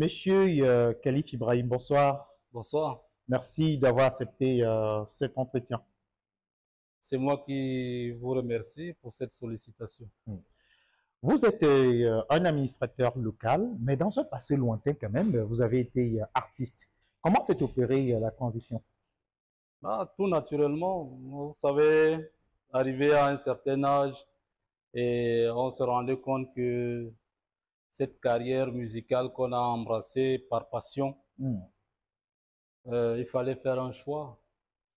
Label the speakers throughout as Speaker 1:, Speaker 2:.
Speaker 1: Monsieur Khalif Ibrahim, bonsoir.
Speaker 2: Bonsoir,
Speaker 1: Merci d'avoir accepté cet entretien.
Speaker 2: c'est moi qui vous remercie pour cette sollicitation.
Speaker 1: Hmm. Vous êtes un administrateur local, mais dans un passé lointain quand même, vous avez été artiste. Comment s'est opérée la transition?
Speaker 2: Tout naturellement, vous savez, arrivé à un certain âge et on se rendait compte que cette carrière musicale qu'on a embrassée par passion,
Speaker 1: Hmm.
Speaker 2: il fallait faire un choix.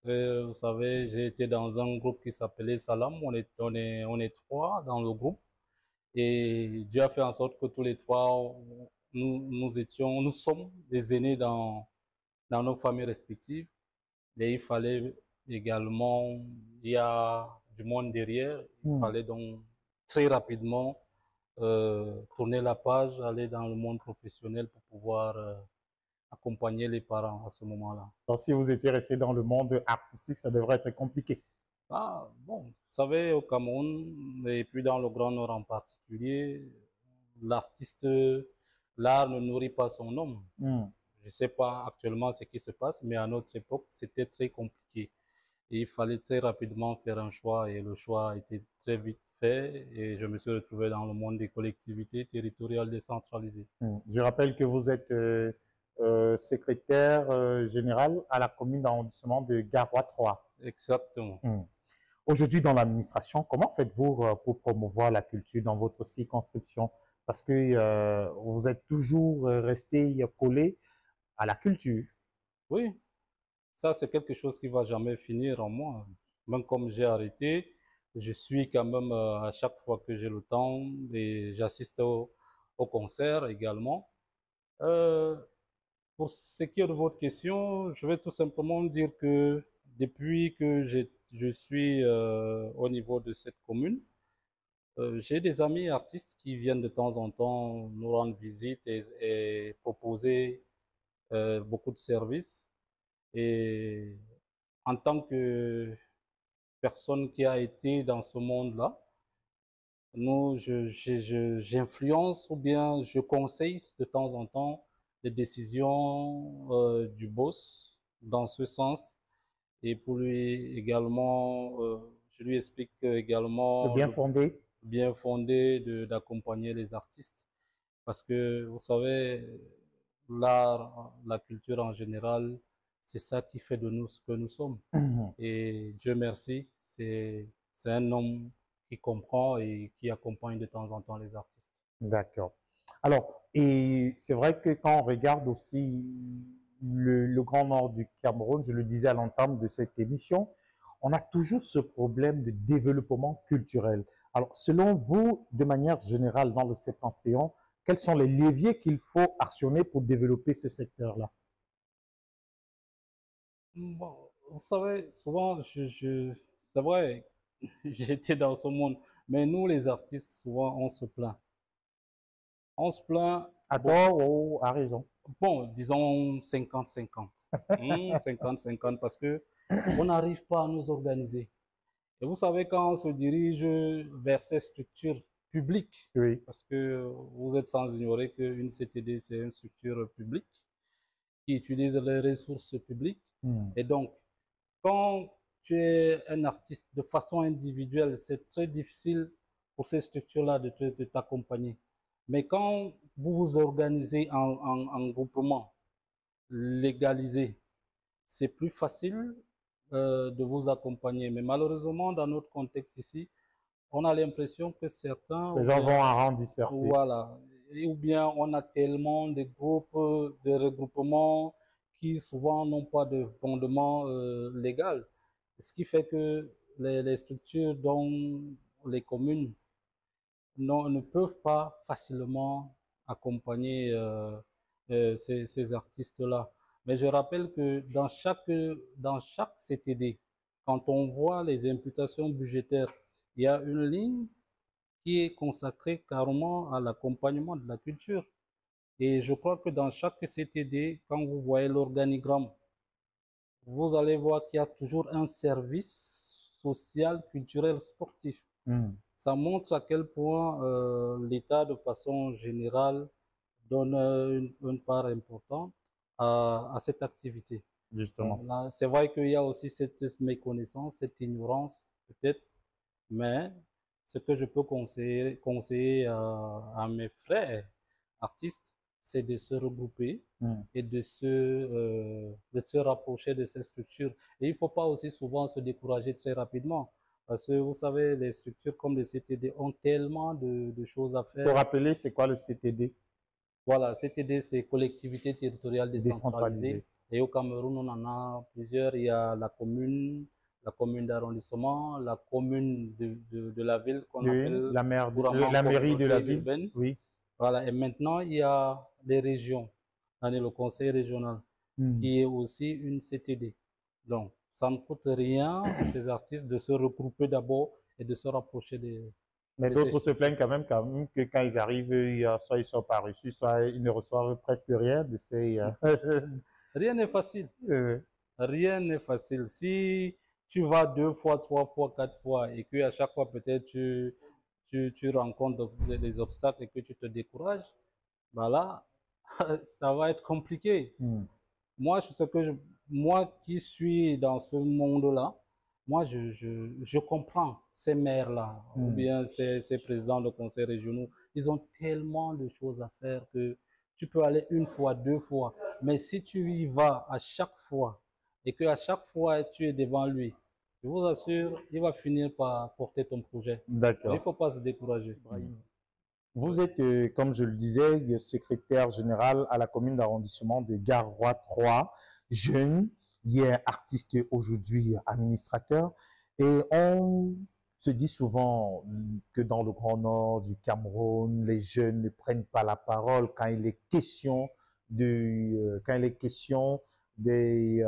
Speaker 2: Et, vous savez, j'ai été dans un groupe qui s'appelait Salam, on est trois dans le groupe et Dieu a fait en sorte que tous les trois, nous sommes des aînés dans nos familles respectives. Et il fallait également, il y a du monde derrière, il
Speaker 1: Hmm.
Speaker 2: fallait donc très rapidement tourner la page, aller dans le monde professionnel pour pouvoir accompagner les parents à ce moment-là.
Speaker 1: Alors, si vous étiez resté dans le monde artistique, ça devrait être compliqué.
Speaker 2: Bon, vous savez, au Cameroun, et puis dans le Grand Nord en particulier, l'artiste, l'art ne nourrit pas son homme.
Speaker 1: Hmm.
Speaker 2: Je ne sais pas actuellement ce qui se passe, mais à notre époque, c'était très compliqué. Et il fallait très rapidement faire un choix et le choix a été très vite fait et je me suis retrouvé dans le monde des collectivités territoriales décentralisées.
Speaker 1: Hmm. Je rappelle que vous êtes secrétaire général à la commune d'arrondissement de Garoua 3.
Speaker 2: Exactement.
Speaker 1: Hmm. Aujourd'hui, dans l'administration, comment faites-vous pour promouvoir la culture dans votre circonscription? Parce que vous êtes toujours resté collé à la culture.
Speaker 2: Oui, ça c'est quelque chose qui va jamais finir en moi. Même comme j'ai arrêté, je suis quand même à chaque fois que j'ai le temps et j'assiste au concert également. Euh, pour ce qui est de votre question, je vais tout simplement dire que depuis que je suis au niveau de cette commune, j'ai des amis artistes qui viennent de temps en temps nous rendre visite et proposer beaucoup de services. Et en tant que personne qui a été dans ce monde-là, j'influence ou bien je conseille de temps en temps les décisions du boss dans ce sens. Et pour lui également, je lui explique
Speaker 1: Le
Speaker 2: également
Speaker 1: bien
Speaker 2: le
Speaker 1: fondé.
Speaker 2: bien fondé d'accompagner les artistes. Parce que, vous savez, l'art, la culture en général, c'est ça qui fait de nous ce que nous sommes. Et Dieu merci, c'est un homme qui comprend et qui accompagne de temps en temps les artistes.
Speaker 1: D'accord. Alors, et c'est vrai que quand on regarde aussi le Grand Nord du Cameroun, je le disais à l'entame de cette émission, on a toujours ce problème de développement culturel. Alors, selon vous, de manière générale, dans le septentrion, quels sont les leviers qu'il faut actionner pour développer ce secteur-là?
Speaker 2: Bon, vous savez, souvent, c'est vrai, j'étais dans ce monde, mais nous, les artistes, souvent, on se plaint. On se plaint
Speaker 1: À
Speaker 2: beaucoup.
Speaker 1: tort ou à raison?
Speaker 2: Bon, disons 50-50. 50-50 parce que on n'arrive pas à nous organiser. Et vous savez, quand on se dirige vers ces structures publiques,
Speaker 1: Oui.
Speaker 2: parce que vous êtes sans ignorer qu'une CTD, c'est une structure publique qui utilise les ressources publiques.
Speaker 1: Hmm.
Speaker 2: Et donc, quand tu es un artiste de façon individuelle, c'est très difficile pour ces structures-là de t'accompagner. Mais quand vous vous organisez en groupement, légalisé, c'est plus facile de vous accompagner. Mais malheureusement, dans notre contexte ici, on a l'impression que certains,
Speaker 1: Les
Speaker 2: ou
Speaker 1: gens
Speaker 2: bien,
Speaker 1: vont en rang dispersé.
Speaker 2: voilà, ou bien on a tellement de groupes, de regroupements qui souvent n'ont pas de fondement légal. Ce qui fait que les structures dont les communes ne peuvent pas facilement accompagner ces artistes-là. Mais je rappelle que dans chaque CTD, quand on voit les imputations budgétaires, il y a une ligne qui est consacrée carrément à l'accompagnement de la culture. Et je crois que dans chaque CTD, quand vous voyez l'organigramme, vous allez voir qu'il y a toujours un service social, culturel, sportif.
Speaker 1: Hmm.
Speaker 2: Ça montre à quel point l'État, de façon générale, donne une part importante à cette activité.
Speaker 1: Justement.
Speaker 2: Bon, là, c'est vrai qu'il y a aussi cette méconnaissance, cette ignorance peut-être, mais ce que je peux conseiller à mes frères artistes, c'est de se regrouper et de se rapprocher de ces structures. Et il ne faut pas aussi souvent se décourager très rapidement, parce que vous savez, les structures comme les CTD ont tellement de choses à
Speaker 1: Il faut
Speaker 2: faire.
Speaker 1: rappeler, c'est quoi le CTD?
Speaker 2: Voilà, CTD, c'est collectivité territoriale décentralisée.
Speaker 1: Décentralisé.
Speaker 2: Et au Cameroun, on en a plusieurs. Il y a la commune d'arrondissement, la commune de la ville qu'on
Speaker 1: Oui,
Speaker 2: appelle couramment
Speaker 1: la mairie de la
Speaker 2: communauté
Speaker 1: ville.
Speaker 2: urbaine.
Speaker 1: Oui.
Speaker 2: Voilà, et maintenant, il y a les régions, le conseil régional,
Speaker 1: Hmm.
Speaker 2: qui est aussi une CTD. Donc, ça ne coûte rien à ces artistes de se regrouper d'abord et de se rapprocher
Speaker 1: Mais
Speaker 2: de ces
Speaker 1: d'autres se
Speaker 2: structures.
Speaker 1: plaignent quand même que quand ils arrivent, soit ils sont pas reçus, soit ils ne reçoivent presque rien de ces.
Speaker 2: Rien n'est facile.
Speaker 1: Euh,
Speaker 2: Rien n'est facile. Si tu vas 2 fois, 3 fois, 4 fois et que à chaque fois peut-être tu rencontres des obstacles et que tu te décourages, bah là, ça va être compliqué.
Speaker 1: hmm.
Speaker 2: Moi, moi qui suis dans ce monde-là, moi, je comprends ces maires-là, ou
Speaker 1: Hmm.
Speaker 2: bien ces présidents de conseils régionaux. Ils ont tellement de choses à faire que tu peux aller 1 fois, 2 fois. Mais si tu y vas à chaque fois et que à chaque fois tu es devant lui, je vous assure, il va finir par porter ton projet. Donc, il ne
Speaker 1: D'accord.
Speaker 2: faut pas se décourager.
Speaker 1: Ibrahim. Vous êtes, comme je le disais, secrétaire général à la commune d'arrondissement de Garoua 3, jeune, hier artiste, aujourd'hui administrateur. Et on se dit souvent que dans le Grand Nord du Cameroun, les jeunes ne prennent pas la parole quand il est question quand il est question des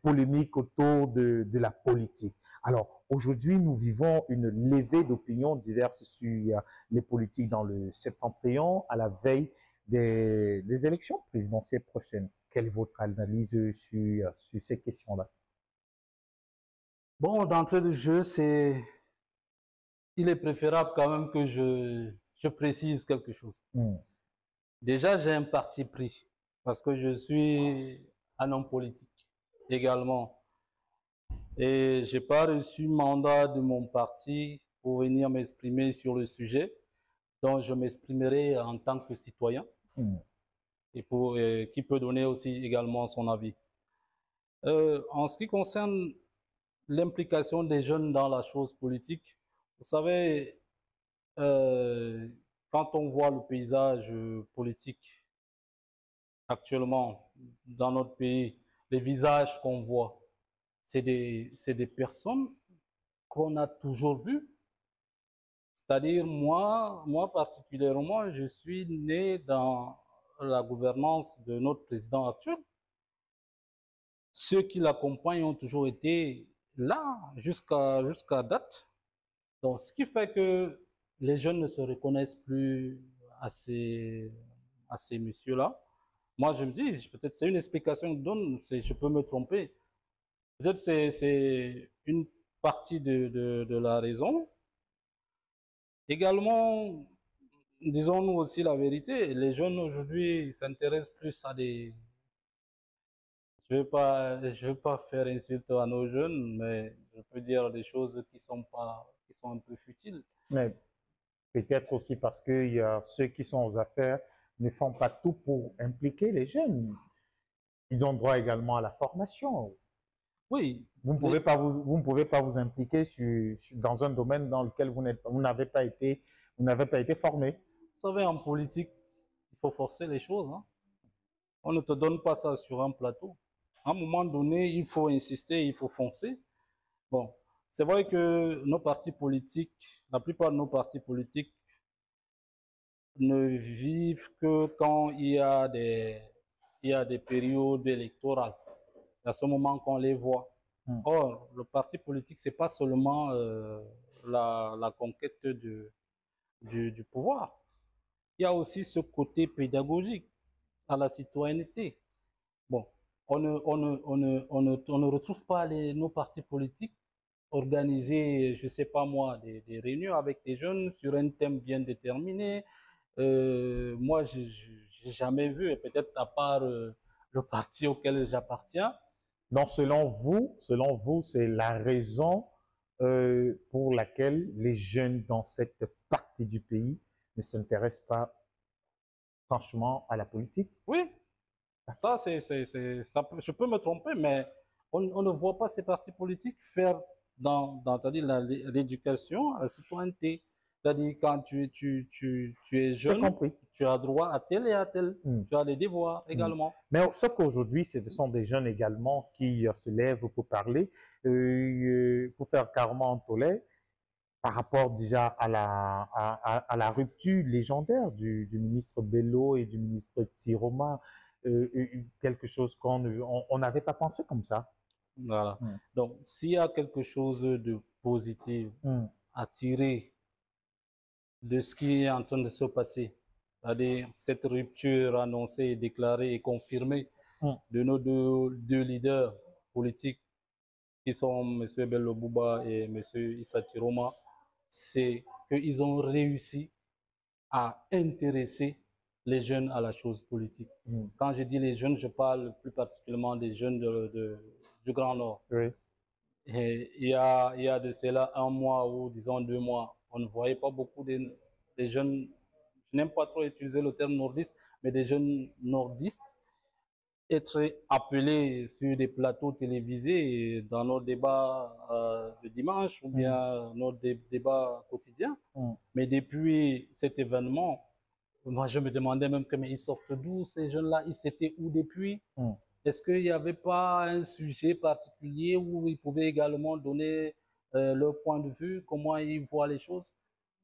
Speaker 1: polémiques autour de la politique. Alors, aujourd'hui, nous vivons une levée d'opinions diverses sur les politiques dans le septentrion à la veille des élections présidentielles prochaines. Quelle est votre analyse sur ces questions-là?
Speaker 2: Bon, d'entrée de jeu, il est préférable quand même que je précise quelque chose.
Speaker 1: Hmm.
Speaker 2: Déjà, j'ai un parti pris parce que je suis un homme politique également. Et j'ai pas reçu mandat de mon parti pour venir m'exprimer sur le sujet. Donc, je m'exprimerai en tant que citoyen
Speaker 1: Hmm.
Speaker 2: et qui peut donner aussi également son avis. En ce qui concerne l'implication des jeunes dans la chose politique, vous savez, euh, quand on voit le paysage politique actuellement dans notre pays, les visages qu'on voit, c'est des personnes qu'on a toujours vues. C'est-à-dire, moi particulièrement, je suis né dans la gouvernance de notre président actuel. Ceux qui l'accompagnent ont toujours été là jusqu'à date. Donc, ce qui fait que les jeunes ne se reconnaissent plus à à ces messieurs-là. Moi, je me dis, peut-être c'est une explication que je donne, je peux me tromper. Peut-être c'est une partie de la raison. Également, disons-nous aussi la vérité, les jeunes aujourd'hui s'intéressent plus à des... je vais pas faire insulte à nos jeunes, mais je peux dire des choses qui sont un peu futiles.
Speaker 1: Mais peut-être aussi parce que il y a ceux qui sont aux affaires ne font pas tout pour impliquer les jeunes. Ils ont droit également à la formation.
Speaker 2: Oui,
Speaker 1: Vous ne pouvez pas vous impliquer dans un domaine dans lequel vous n'avez pas été formé.
Speaker 2: vous savez, en politique, il faut forcer les choses, hein. On ne te donne pas ça sur un plateau. À un moment donné, il faut insister, il faut foncer. Bon, c'est vrai que nos partis politiques, la plupart de nos partis politiques ne vivent que quand il y a des périodes électorales. C'est à ce moment qu'on les voit.
Speaker 1: Hmm.
Speaker 2: Or, le parti politique, c'est pas seulement la conquête du pouvoir. Il y a aussi ce côté pédagogique à la citoyenneté. Bon, on ne retrouve pas nos partis politiques organiser, je ne sais pas moi, des réunions avec des jeunes sur un thème bien déterminé. Moi, j'ai jamais vu, et peut-être à part le parti auquel j'appartiens.
Speaker 1: Donc, selon vous, c'est la raison pour laquelle les jeunes dans cette partie du pays ne s'intéressent pas franchement à la politique.
Speaker 2: Oui, ça, je peux me tromper, mais on ne voit pas ces partis politiques faire c'est-à-dire l'éducation à la citoyenneté. C'est-à-dire, quand tu es
Speaker 1: C'est
Speaker 2: jeune,
Speaker 1: compris.
Speaker 2: tu as droit à tel et à tel.
Speaker 1: Mm.
Speaker 2: Tu as des devoirs
Speaker 1: Mm.
Speaker 2: également.
Speaker 1: Mais sauf qu'aujourd'hui, ce sont des jeunes également qui se lèvent pour parler, pour faire carrément un tollé par rapport déjà à la rupture légendaire du ministre Bello et du ministre Tiroma, quelque chose qu'on n'avait pas pensé comme ça.
Speaker 2: Voilà.
Speaker 1: Mm.
Speaker 2: Donc, s'il y a quelque chose de positif
Speaker 1: Mm.
Speaker 2: à tirer de ce qui est en train de se passer, c'est-à-dire cette rupture annoncée, déclarée et confirmée
Speaker 1: Mm.
Speaker 2: de nos deux leaders politiques qui sont M. Bello Bouba et M. Issa Tiroma, c'est qu'ils ont réussi à intéresser les jeunes à la chose politique.
Speaker 1: Mm.
Speaker 2: Quand je dis les jeunes, je parle plus particulièrement des jeunes du Grand Nord.
Speaker 1: Oui.
Speaker 2: Et il y a de cela un mois ou disons 2 mois, on ne voyait pas beaucoup des jeunes, je n'aime pas trop utiliser le terme nordiste, mais des jeunes nordistes être appelés sur des plateaux télévisés dans nos débats de dimanche ou bien nos débats quotidiens.
Speaker 1: Mm.
Speaker 2: Mais depuis cet événement, moi je me demandais même que, mais ils sortent d'où ces jeunes-là? Ils étaient où depuis?
Speaker 1: Mm.
Speaker 2: Est-ce qu'il n'y avait pas un sujet particulier où ils pouvaient également donner leur point de vue, comment ils voient les choses?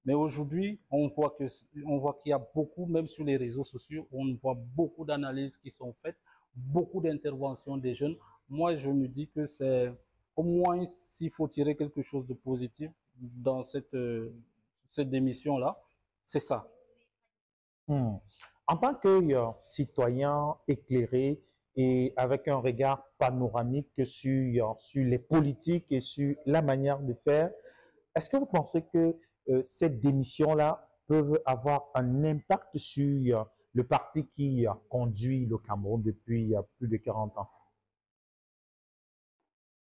Speaker 2: Mais aujourd'hui, on voit qu'il y a beaucoup, même sur les réseaux sociaux, on voit beaucoup d'analyses qui sont faites, beaucoup d'interventions des jeunes. Moi, je me dis que c'est au moins s'il faut tirer quelque chose de positif dans cette démission-là, c'est ça.
Speaker 1: Mm. En tant que citoyen éclairé et avec un regard panoramique sur les politiques et sur la manière de faire, est-ce que vous pensez que cette démission-là peut avoir un impact sur le parti qui conduit le Cameroun depuis plus de 40 ans,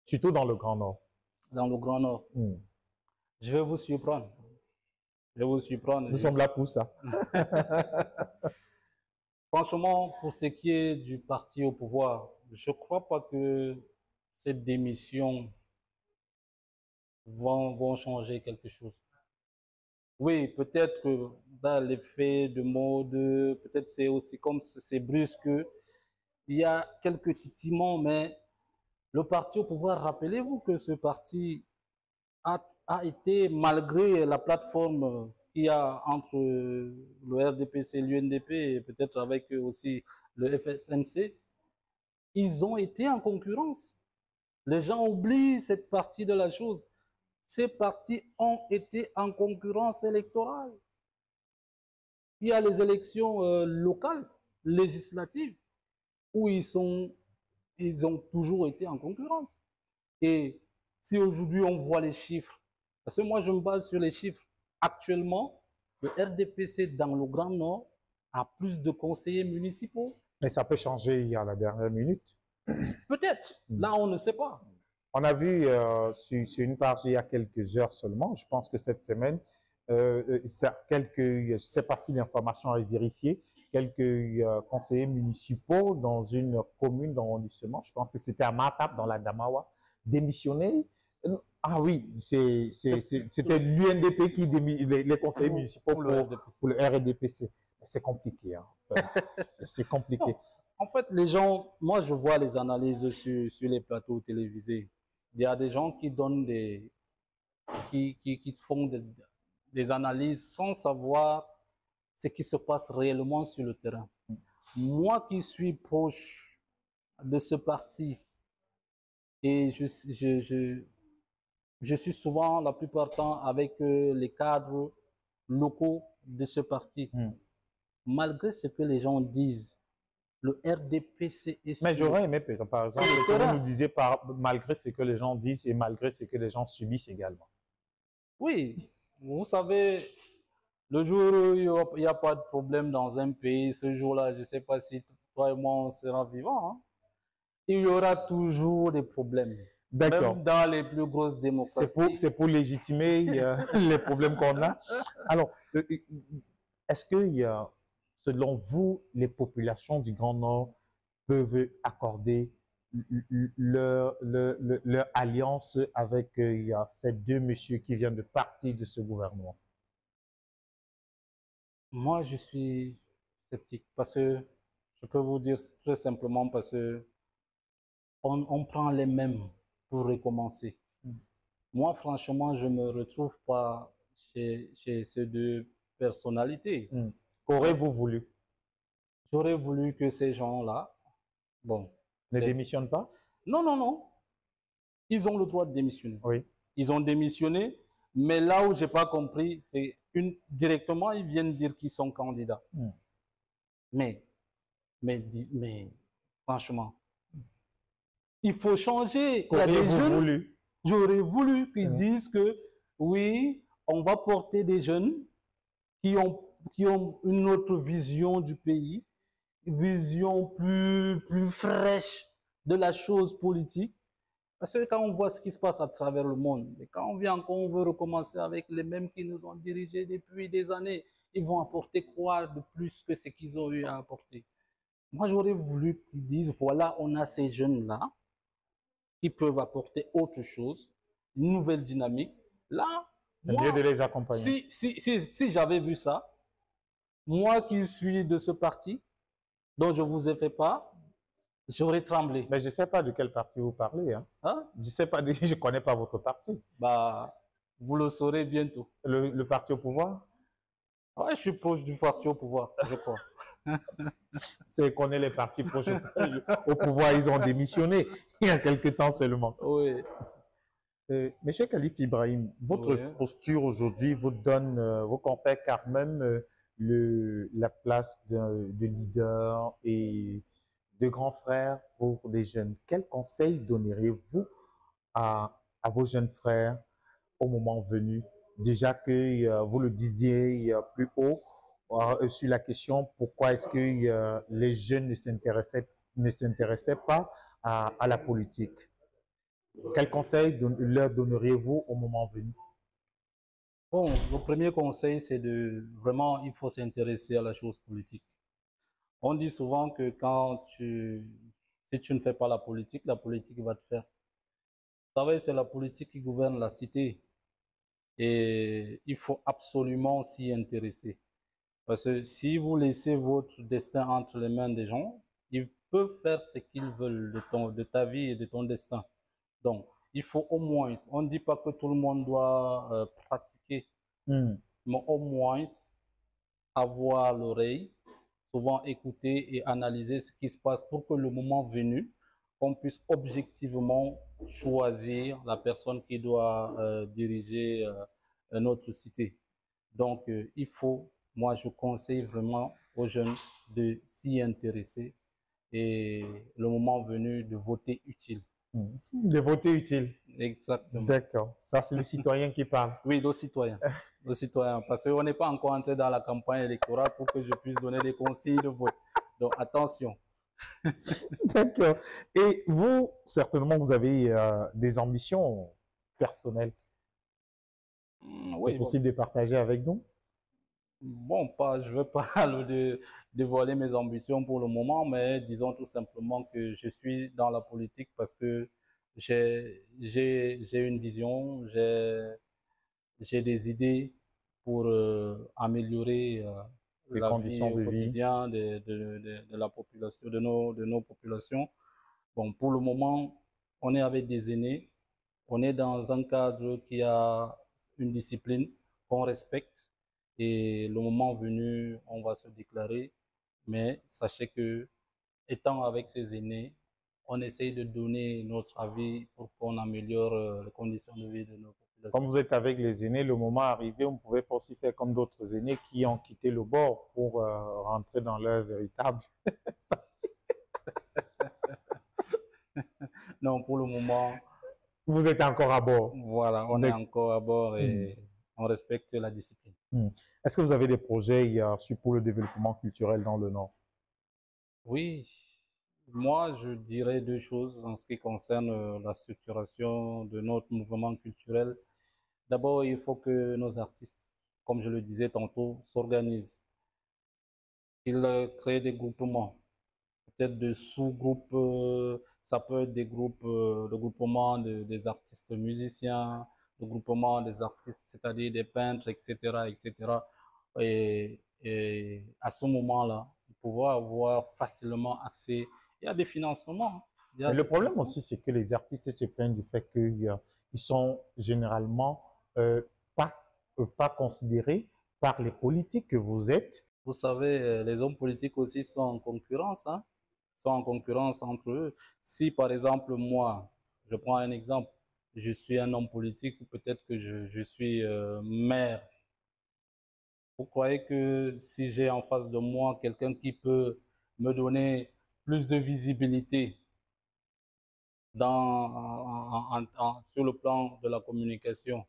Speaker 1: surtout dans le Grand Nord?
Speaker 2: Dans le Grand Nord.
Speaker 1: Mm.
Speaker 2: Je vais vous surprendre. Je vais vous surprendre.
Speaker 1: Nous sommes là pour ça.
Speaker 2: Franchement, pour ce qui est du parti au pouvoir, je ne crois pas que cette démission vont changer quelque chose. Oui, peut-être que dans l'effet de mode, peut-être c'est aussi comme c'est brusque, il y a quelques titillements, mais le parti au pouvoir, rappelez-vous que ce parti a été, malgré la plateforme qu'il y a entre le RDPC et l'UNDP, et peut-être avec aussi le FSNC, ils ont été en concurrence. Les gens oublient cette partie de la chose. Ces partis ont été en concurrence électorale. Il y a les élections locales, législatives, où ils ont toujours été en concurrence. Et si aujourd'hui on voit les chiffres, parce que moi je me base sur les chiffres, actuellement, le RDPC dans le Grand Nord a plus de conseillers municipaux.
Speaker 1: Mais ça peut changer à la dernière minute.
Speaker 2: Peut-être, là on ne sait pas.
Speaker 1: On a vu sur une page il y a quelques heures seulement, je pense que cette semaine, je ne sais pas si l'information est vérifiée, quelques conseillers municipaux dans une commune d'arrondissement, je pense que c'était à Matap, dans la Damawa, démissionné. Ah oui, c'était l'UNDP qui démissionne, les conseillers municipaux pour le RDPC. C'est compliqué, hein. C'est compliqué.
Speaker 2: En fait, les gens, moi je vois les analyses sur les plateaux télévisés. Il y a des gens qui donnent qui font des analyses sans savoir ce qui se passe réellement sur le terrain. Moi qui suis proche de ce parti et je suis souvent, la plupart du temps, avec les cadres locaux de ce parti. Malgré ce que les gens disent, le RDPC est...
Speaker 1: Mais j'aurais aimé, par exemple, que vous nous disiez malgré ce que les gens disent et malgré ce que les gens subissent également.
Speaker 2: Oui, vous savez, Le jour où il n'y a pas de problème dans un pays, ce jour-là, je ne sais pas si toi et moi, on sera vivants, hein. Il y aura toujours des problèmes.
Speaker 1: D'accord.
Speaker 2: Même dans les plus grosses démocraties.
Speaker 1: C'est pour légitimer les problèmes qu'on a. Alors, est-ce que, selon vous, les populations du Grand Nord peuvent accorder leur alliance avec ces deux messieurs qui viennent de partir de ce gouvernement?
Speaker 2: Moi, je suis sceptique parce que je peux vous dire très simplement parce que on prend les mêmes pour recommencer. Moi, franchement, je ne me retrouve pas chez ces deux personnalités.
Speaker 1: Qu'aurez-vous voulu?
Speaker 2: J'aurais voulu que ces gens-là, bon,
Speaker 1: ne démissionnent pas?
Speaker 2: Non, non, non. Ils ont le droit de démissionner.
Speaker 1: Oui.
Speaker 2: Ils ont démissionné, mais là où j'ai pas compris, c'est directement, ils viennent dire qu'ils sont candidats. Mais, franchement, il faut changer. Il y a des jeunes. J'aurais voulu qu'ils disent que oui, on va porter des jeunes qui ont une autre vision du pays, une vision plus fraîche de la chose politique. Parce que quand on voit ce qui se passe à travers le monde, et quand on vient encore, on veut recommencer avec les mêmes qui nous ont dirigés depuis des années, ils vont apporter quoi de plus que ce qu'ils ont eu à apporter? Moi, j'aurais voulu qu'ils disent, voilà, on a ces jeunes-là qui peuvent apporter autre chose, une nouvelle dynamique. Là,
Speaker 1: moi, de les accompagner.
Speaker 2: Si j'avais vu ça, moi qui suis de ce parti, dont je vous ai fait part, j'aurais tremblé.
Speaker 1: Mais je ne sais pas de quel parti vous parlez. Hein? Je sais pas, je ne connais pas votre parti.
Speaker 2: Bah, vous le saurez bientôt.
Speaker 1: Le parti au pouvoir?
Speaker 2: Ouais, je suis proche du parti au pouvoir, je crois.
Speaker 1: C'est qu'on est les partis proches au pouvoir, ils ont démissionné il y a quelques temps seulement.
Speaker 2: Oui.
Speaker 1: Monsieur Khalif Ibrahim, votre posture aujourd'hui vous donne, vous confère quand même la place de leader et de grand frère pour des jeunes. Quel conseil donneriez-vous à vos jeunes frères au moment venu? Déjà que vous le disiez plus haut sur la question pourquoi est-ce que les jeunes ne s'intéressaient pas à la politique. Quel conseil leur donneriez-vous au moment venu?
Speaker 2: Bon, le premier conseil, c'est vraiment, il faut s'intéresser à la chose politique. On dit souvent que si tu ne fais pas la politique va te faire. Vous savez, c'est la politique qui gouverne la cité. Et il faut absolument s'y intéresser. Parce que si vous laissez votre destin entre les mains des gens, ils peuvent faire ce qu'ils veulent de ta vie et de ton destin. Donc, il faut au moins, on ne dit pas que tout le monde doit pratiquer, mais au moins avoir l'oreille, souvent écouter et analyser ce qui se passe pour que le moment venu, on puisse objectivement choisir la personne qui doit diriger notre cité. Donc, il faut, moi je conseille vraiment aux jeunes de s'y intéresser et le moment venu de voter utile.
Speaker 1: De voter utile.
Speaker 2: Exactement.
Speaker 1: D'accord. Ça, c'est le citoyen qui parle.
Speaker 2: Oui, le citoyen. Le citoyen. Parce qu'on n'est pas encore entré dans la campagne électorale pour que je puisse donner des consignes de vote. Donc, attention.
Speaker 1: D'accord. Et vous, certainement, vous avez des ambitions personnelles.
Speaker 2: Oui,
Speaker 1: c'est possible de partager avec nous?
Speaker 2: Bon, je ne veux pas dévoiler mes ambitions pour le moment, mais disons tout simplement que je suis dans la politique parce que j'ai une vision, j'ai des idées pour améliorer la vie au quotidien de la population, de nos populations. Bon, pour le moment, on est avec des aînés, on est dans un cadre qui a une discipline qu'on respecte et le moment venu, on va se déclarer. Mais sachez que, étant avec ces aînés, on essaye de donner notre avis pour qu'on améliore les conditions de vie de nos populations.
Speaker 1: Comme vous êtes avec les aînés, le moment arrivé, on ne pouvait pas aussi faire comme d'autres aînés qui ont quitté le bord pour rentrer dans leur véritable.
Speaker 2: Non, pour le moment.
Speaker 1: Vous êtes encore à bord.
Speaker 2: Voilà, on est encore à bord et on respecte la discipline.
Speaker 1: Hmm. Est-ce que vous avez des projets pour le développement culturel dans le Nord?
Speaker 2: Oui, moi je dirais deux choses en ce qui concerne la structuration de notre mouvement culturel. D'abord, il faut que nos artistes, comme je le disais tantôt, s'organisent. Ils créent des groupements, peut-être de sous-groupes, ça peut être des groupes, de groupements des artistes musiciens, de groupements des artistes, c'est-à-dire des peintres, etc., etc. Et à ce moment-là, pouvoir avoir facilement accès. Il y a des financements, hein. Il y
Speaker 1: Mais
Speaker 2: a
Speaker 1: le
Speaker 2: des
Speaker 1: problème
Speaker 2: financements.
Speaker 1: aussi, c'est que les artistes se plaignent du fait qu'ils sont généralement euh, pas, pas considérés par les politiques que vous êtes.
Speaker 2: Vous savez, les hommes politiques aussi sont en concurrence, hein, sont en concurrence entre eux. Si, par exemple, moi, je prends un exemple, je suis un homme politique, ou peut-être que je suis maire. Vous croyez que si j'ai en face de moi quelqu'un qui peut me donner plus de visibilité sur le plan de la communication,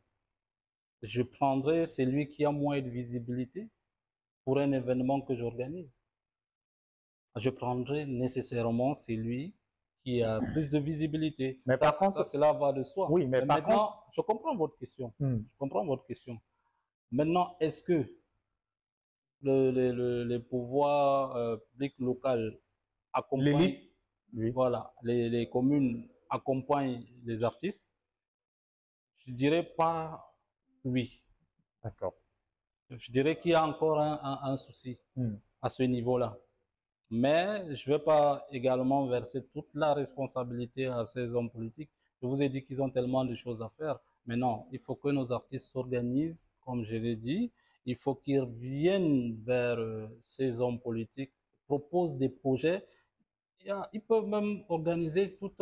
Speaker 2: je prendrai celui qui a moins de visibilité pour un événement que j'organise? Je prendrai nécessairement celui qui a plus de visibilité.
Speaker 1: Mais par contre,
Speaker 2: Cela va de soi.
Speaker 1: oui, mais
Speaker 2: Mais
Speaker 1: par contre,
Speaker 2: maintenant, je comprends votre question.
Speaker 1: hmm,
Speaker 2: Je comprends votre question. Maintenant, est-ce que les pouvoirs publics locaux accompagnent,
Speaker 1: l'élite, oui,
Speaker 2: voilà, les communes accompagnent les artistes? Je dirais pas oui.
Speaker 1: d'accord.
Speaker 2: Je dirais qu'il y a encore un souci
Speaker 1: Hmm.
Speaker 2: à ce niveau-là. Mais je ne vais pas également verser toute la responsabilité à ces hommes politiques. Je vous ai dit qu'ils ont tellement de choses à faire. Mais non, il faut que nos artistes s'organisent, comme je l'ai dit. Il faut qu'ils viennent vers ces hommes politiques, proposent des projets. Ils peuvent même organiser toute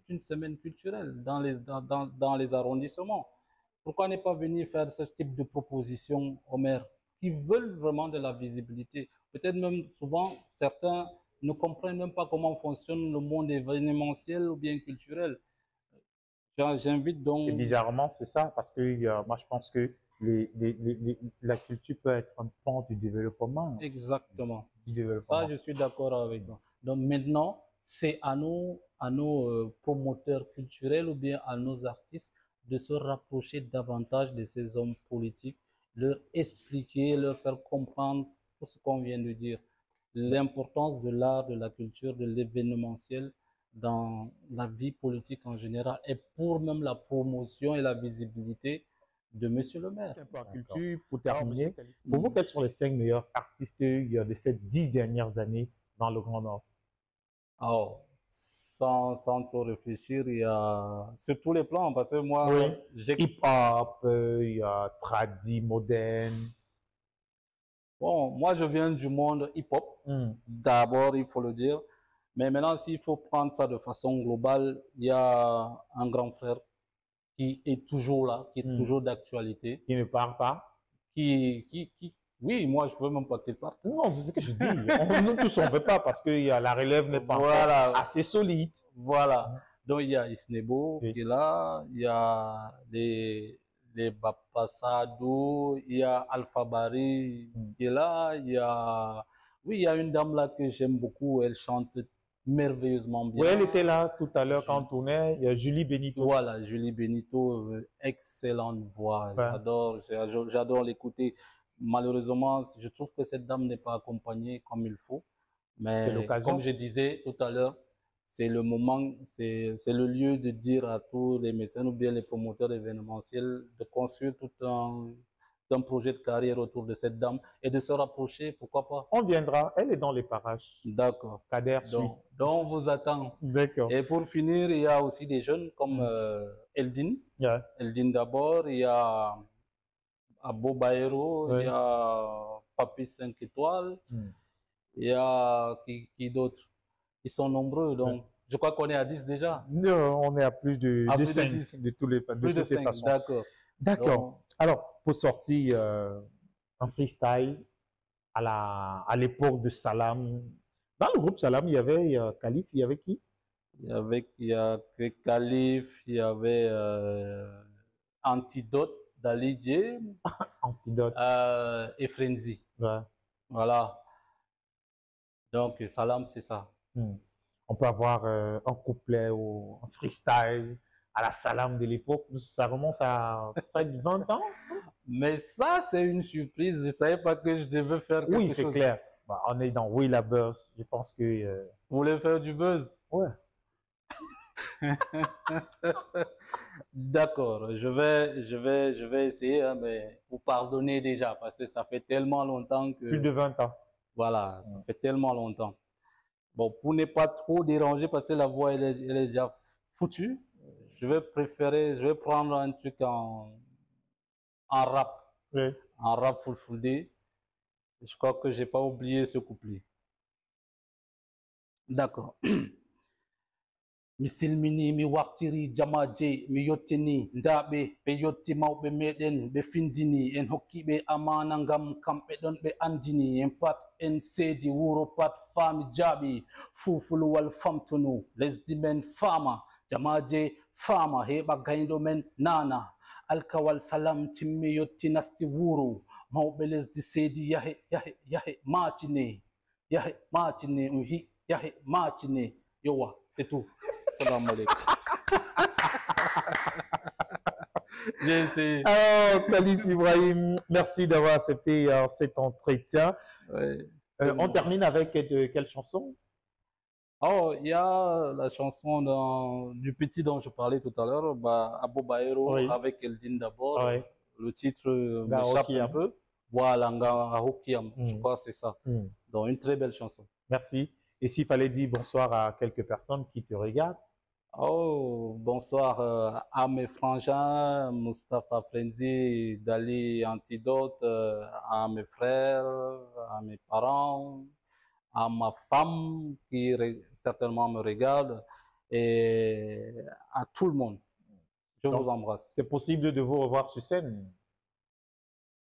Speaker 2: une semaine culturelle dans les arrondissements. Pourquoi ne pas venir faire ce type de proposition aux maires qui veulent vraiment de la visibilité? Peut-être même souvent, certains ne comprennent même pas comment fonctionne le monde événementiel ou bien culturel. J'invite
Speaker 1: Et
Speaker 2: donc
Speaker 1: bizarrement, c'est ça, parce que moi, je pense que la culture peut être un pan du développement.
Speaker 2: exactement.
Speaker 1: Du
Speaker 2: Ça,
Speaker 1: développement.
Speaker 2: je suis d'accord avec toi. Donc maintenant, c'est à nos promoteurs culturels ou bien à nos artistes de se rapprocher davantage de ces hommes politiques, leur expliquer, leur faire comprendre tout ce qu'on vient de dire, l'importance de l'art, de la culture, de l'événementiel dans la vie politique en général et pour même la promotion et la visibilité de Monsieur le maire.
Speaker 1: C'est un peu en
Speaker 2: D'accord.
Speaker 1: culture, pour
Speaker 2: Alors, Monsieur
Speaker 1: terminer.
Speaker 2: Khalid.
Speaker 1: Pour vous, quels sont les 5 meilleurs artistes de ces 10 dernières années dans le Grand Nord?
Speaker 2: Oh, sans trop réfléchir, il y a sur tous les plans, parce que
Speaker 1: Oui.
Speaker 2: moi, j'ai,
Speaker 1: Hip-hop, il y a tradi, moderne.
Speaker 2: bon, moi je viens du monde hip-hop,
Speaker 1: Hmm.
Speaker 2: d'abord, il faut le dire. Mais maintenant, s'il faut prendre ça de façon globale, il y a un grand frère qui est toujours là, qui est
Speaker 1: Hmm.
Speaker 2: toujours d'actualité,
Speaker 1: Qui ne part pas.
Speaker 2: oui, moi je veux même pas qu'il parte.
Speaker 1: Non, c'est ce que je dis. Nous tous, on ne veut pas parce que la relève n'est pas encore
Speaker 2: Voilà,
Speaker 1: assez solide.
Speaker 2: voilà. Donc, il y a Isnebo qui
Speaker 1: Oui.
Speaker 2: est là, il y a les Bapasado, il y a Alpha Bari
Speaker 1: Hmm.
Speaker 2: qui est là, il y a, oui, il y a une dame là que j'aime beaucoup, elle chante merveilleusement
Speaker 1: Oui, elle
Speaker 2: bien.
Speaker 1: était là tout à l'heure quand on
Speaker 2: Ju-
Speaker 1: tournait. Il y a Julie Benito.
Speaker 2: voilà, Julie Benito, excellente voix,
Speaker 1: Ouais,
Speaker 2: j'adore l'écouter. Malheureusement, je trouve que cette dame n'est pas accompagnée comme il faut.
Speaker 1: c'est
Speaker 2: Mais comme
Speaker 1: l'occasion.
Speaker 2: je disais tout à l'heure, c'est le moment, c'est le lieu de dire à tous les mécènes ou bien les promoteurs événementiels de construire un projet de carrière autour de cette dame et de se rapprocher, pourquoi pas.
Speaker 1: On viendra. Elle est dans les parages.
Speaker 2: D'accord.
Speaker 1: Kader suit.
Speaker 2: Donc, on vous attend.
Speaker 1: D'accord.
Speaker 2: Et pour finir, il y a aussi des jeunes comme
Speaker 1: Hmm.
Speaker 2: Eldin.
Speaker 1: Ouais.
Speaker 2: Eldin d'abord, il y a Abo Baero, il y
Speaker 1: Ouais.
Speaker 2: a Papi 5 étoiles,
Speaker 1: Hmm.
Speaker 2: il y a qui d'autre? Ils sont nombreux,
Speaker 1: Ouais.
Speaker 2: donc je crois qu'on est à 10 déjà.
Speaker 1: Non, on est à plus
Speaker 2: À
Speaker 1: de
Speaker 2: plus de
Speaker 1: 5
Speaker 2: 10.
Speaker 1: de
Speaker 2: Plus de
Speaker 1: toutes les
Speaker 2: 5,
Speaker 1: façons.
Speaker 2: d'accord.
Speaker 1: D'accord.
Speaker 2: Donc,
Speaker 1: Alors, pour sortir un freestyle à l'époque de Salam, dans le groupe Salam, il y avait Khalif, il y avait qui?
Speaker 2: il y a que Khalif, il y avait Antidote. Dali J
Speaker 1: Antidote.
Speaker 2: et Frenzy.
Speaker 1: Ouais.
Speaker 2: Voilà. Donc, Salam, c'est ça.
Speaker 1: On peut avoir un couplet ou un freestyle à la Salam de l'époque. Ça remonte à près de 20 ans.
Speaker 2: Mais ça, c'est une surprise. Je ne savais pas que je devais faire quelque chose.
Speaker 1: Oui, c'est clair. Bah, on est dans Oui la Buzz. Je pense que...
Speaker 2: Vous voulez faire du buzz?
Speaker 1: Ouais.
Speaker 2: D'accord, je vais essayer, hein, mais vous pardonnez déjà parce que ça fait tellement longtemps que...
Speaker 1: Plus de 20 ans.
Speaker 2: Voilà, ça fait tellement longtemps. Bon, pour ne pas trop déranger parce que la voix, elle est déjà foutue, je vais prendre un truc en rap.
Speaker 1: Oui.
Speaker 2: En rap full day. Je crois que j'ai pas oublié ce couplet. D'accord. Misilmini mi wartiri jamaje mi yottini ndaɓe ɓe yotti mawɓe meɗen ɓe findini en hokkiɓe amana ngam kamɓe ɗon ɓe andini en pat en seedi wuro pat faami jaaɓi fulfulwal famtunu lesdi men faama jamaje faama heɓa gayɗo men nana alkawal salam timmi yotti nasti wuro mawɓe lesdi seedi yahe macine yahe macine yowa c'est tout. Salam alaikum.
Speaker 1: Alors, Khalif Ibrahim, merci d'avoir accepté cet entretien.
Speaker 2: Ouais,
Speaker 1: on termine avec quelle chanson?
Speaker 2: Oh, il y a la chanson du petit dont je parlais tout à l'heure, bah, Abo Baero, oui, avec Eldin d'abord. Oui. Le titre m'échappe un peu. Voilà, Nga Hokiam, je crois que c'est ça. Donc, une très belle chanson.
Speaker 1: Merci. Et s'il fallait dire bonsoir à quelques personnes qui te regardent?
Speaker 2: Oh, bonsoir à mes frangins, Mustapha Frenzy, Dali Antidote, à mes frères, à mes parents, à ma femme qui certainement me regarde et à tout le monde. Je vous embrasse.
Speaker 1: C'est possible de vous revoir sur scène?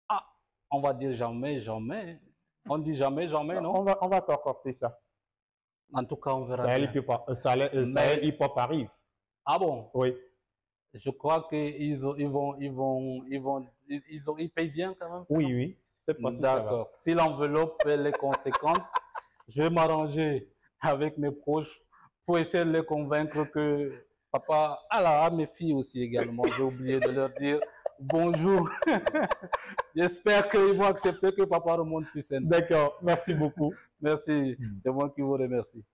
Speaker 2: Ah, on va dire jamais, jamais. On dit jamais, jamais, non?
Speaker 1: On va t'accorder ça.
Speaker 2: En tout cas, on verra.
Speaker 1: Sahel Hip Hop arrive.
Speaker 2: Ah bon?
Speaker 1: Oui.
Speaker 2: Je crois qu'ils payent bien quand même.
Speaker 1: Oui, oui. C'est possible.
Speaker 2: D'accord. Si l'enveloppe est conséquente, je vais m'arranger avec mes proches pour essayer de les convaincre que papa, à mes filles aussi également, j'ai oublié de leur dire bonjour. J'espère qu'ils vont accepter que papa remonte sur scène.
Speaker 1: D'accord. Merci beaucoup.
Speaker 2: Merci. C'est moi qui vous remercie.